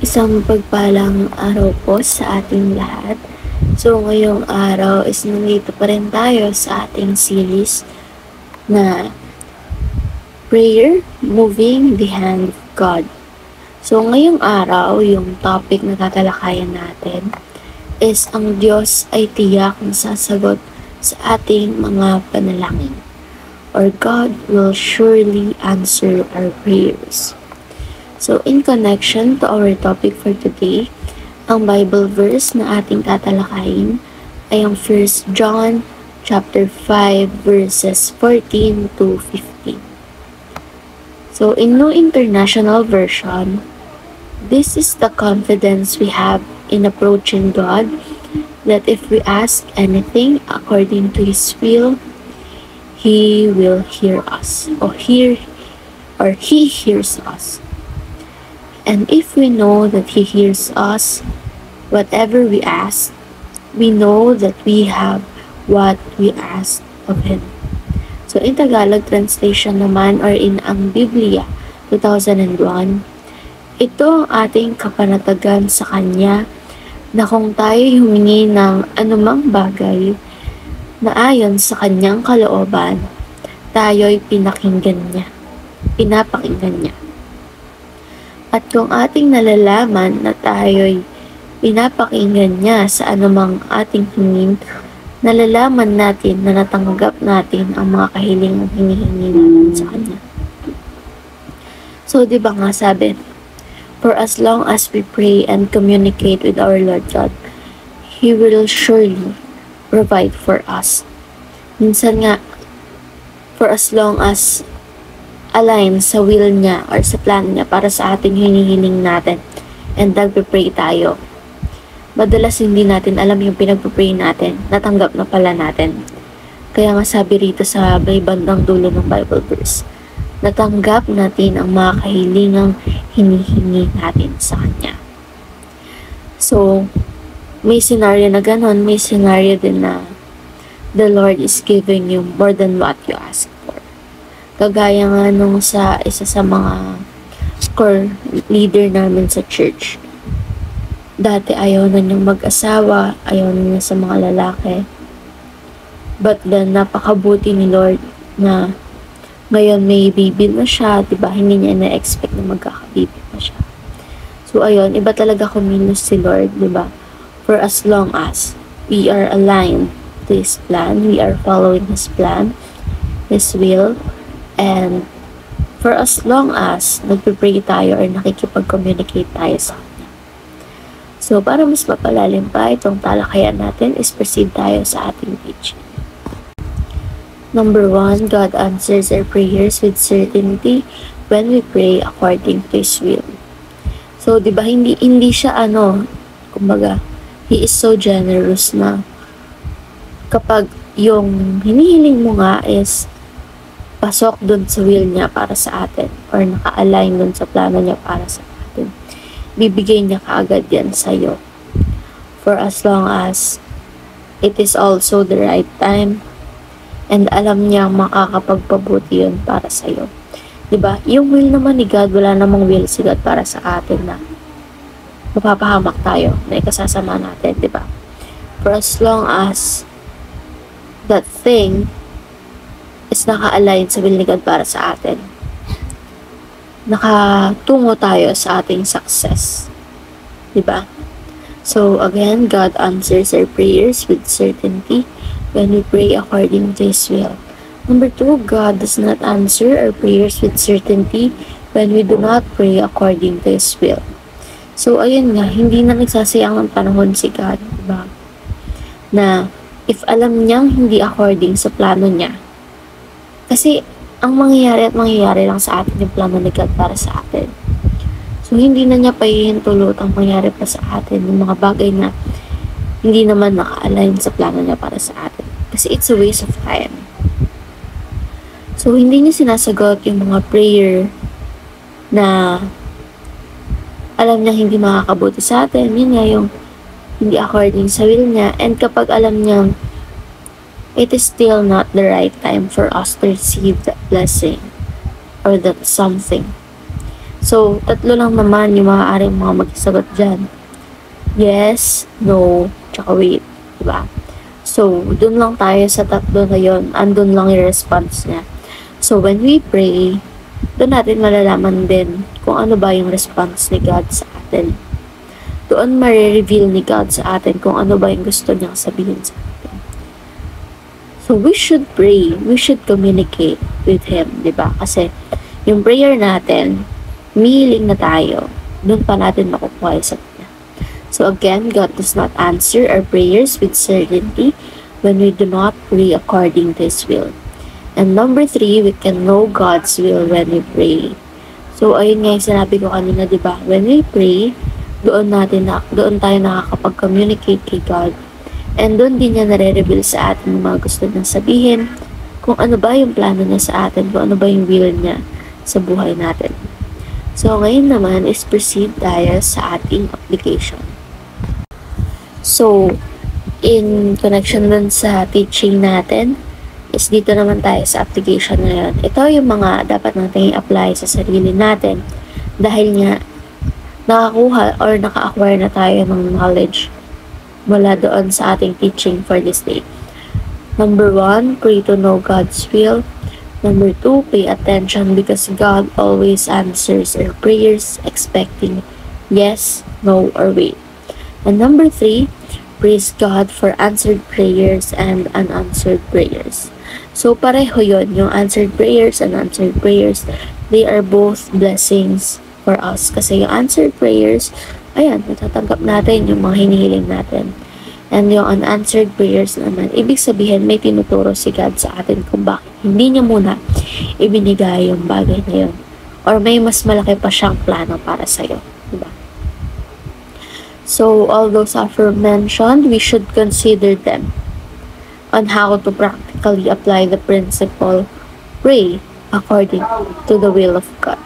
Isang pagpalang araw po sa ating lahat. So ngayong araw is nandito pa rin tayo sa ating series na Prayer, Moving the Hand of God. So ngayong araw, yung topic na tatalakayan natin is ang Diyos ay tiyak na sasagot sa ating mga panalangin, or God will surely answer our prayers. So, in connection to our topic for today, ang Bible verse na ating tatalakayin ay ang 1 John chapter 5 verses 14 to 15. So, in New International Version, this is the confidence we have in approaching God, that if we ask anything according to His will, He will hear us, or He hears us. And if we know that He hears us, whatever we ask, we know that we have what we ask of Him. So in Tagalog translation naman, or in ang Biblia 2001, ito ang ating kapanatagan sa Kanya, na kung tayo humingi ng anumang bagay na ayon sa Kanyang kalooban, tayo'y pinapakinggan Niya. At kung ating nalalaman na tayo'y pinapakinggan Niya sa anumang ating hingin, nalalaman natin na natanggap natin ang mga kahilingang hinihingi natin sa Kanya. So, di ba nga sabi, for as long as we pray and communicate with our Lord God, He will surely provide for us. Minsan nga, for as long as align sa will niya or sa plan niya para sa ating hinihiling natin and nagpe-pray tayo, madalas hindi natin alam yung pinagpe-pray natin, natanggap na pala natin. Kaya nga sabi rito sa may bandang dulo ng Bible verse, natanggap natin ang mga kahilingang hinihingi natin sa Kanya. So, may scenario na ganon, may scenario din na the Lord is giving you more than what you ask for. Kagaya nga nung sa isa sa mga core leader namin sa church. Dati ayaw na niyang mag-asawa, ayaw na niya sa mga lalaki. But then, napakabuti ni Lord na ngayon may baby na siya, diba? Hindi niya na-expect na magkakababy na siya. So, ayun, iba talaga kumilos si Lord, diba? For as long as we are aligned to His plan, we are following His plan, His will, and for as long as nagpe-pray tayo or nakikipag-communicate tayo sa Kanya. So, para mas mapalalim pa itong talakayan natin, is proceed tayo sa ating page. Number 1, God answers our prayers with certainty when we pray according to His will. So, di ba, hindi siya kumbaga, He is so generous na kapag yung hinihiling mo nga is pasok dun sa will niya para sa atin, or naka-align dun sa plano niya para sa atin, bibigay niya kaagad yan sa'yo. For as long as it is also the right time, and alam niya makakapagpabuti yun para sa'yo. Diba? Yung will naman ni God, wala namang will si God para sa atin na mapapahamak tayo, na ikasasama natin, diba? For as long as that thing is naka-align sa will ni God para sa atin, nakatungo tayo sa ating success. Diba? So, again, God answers our prayers with certainty when we pray according to His will. Number 2, God does not answer our prayers with certainty when we do not pray according to His will. So, ayun nga, hindi na nagsasayang ang panahon si God, diba? Na, if alam niyang hindi according sa plano niya, kasi ang mangyayari lang sa atin yung plano ni God para sa atin. So, hindi na niya pahihintulot ang mangyari pa sa atin yung mga bagay na hindi naman naka-align sa plano niya para sa atin. Kasi it's a waste of time. So, hindi niya sinasagot yung mga prayer na alam niya hindi makakabuti sa atin. Yun nga yung hindi according sa will niya. And kapag alam niyang it is still not the right time for us to receive that blessing or that something. So, tatlo lang naman yung maaaring mga magsasagot dyan. Yes, no, tsaka wait. Diba? So, dun lang tayo sa tatlo na yun. Andun lang yung response niya. So, when we pray, doon natin malalaman din kung ano ba yung response ni God sa atin. Doon ma-reveal ni God sa atin kung ano ba yung gusto niyang sabihin sa atin. So, we should pray. We should communicate with Him, di ba? Kasi, yung prayer natin, humihiling na tayo. Doon pa natin makukuha yung sagot niya. So, again, God does not answer our prayers with certainty when we do not pray according to His will. And number 3, we can know God's will when we pray. So, ayun nga yung sinabi ko kanina, di ba? When we pray, doon tayo nakakapag-communicate kay God. And doon din niya nare-reveal sa atin yung mga gusto niyang sabihin, kung ano ba yung plano niya sa atin, kung ano ba yung will niya sa buhay natin. So, ngayon naman is proceed tayo sa ating application. So, in connection dun sa teaching natin, is dito naman tayo sa application ngayon. Ito yung mga dapat natin i-apply sa sarili natin dahil nga nakakuha or naka-acquire na tayo ng knowledge mula doon sa ating teaching for this day. Number 1, pray to know God's will. Number 2, pay attention because God always answers our prayers expecting yes, no, or wait. And number 3, praise God for answered prayers and unanswered prayers. So, pareho yun, yung answered prayers and unanswered prayers, they are both blessings for us. Kasi yung answered prayers, ayan, natatanggap natin yung mga hinihiling natin. And yung unanswered prayers naman, ibig sabihin may tinuturo si God sa atin kung bakit hindi niya muna ibinigay yung bagay na yun. Or may mas malaki pa siyang plano para sa'yo. Diba? So, all those aforementioned, we should consider them on how to practically apply the principle, pray according to the will of God.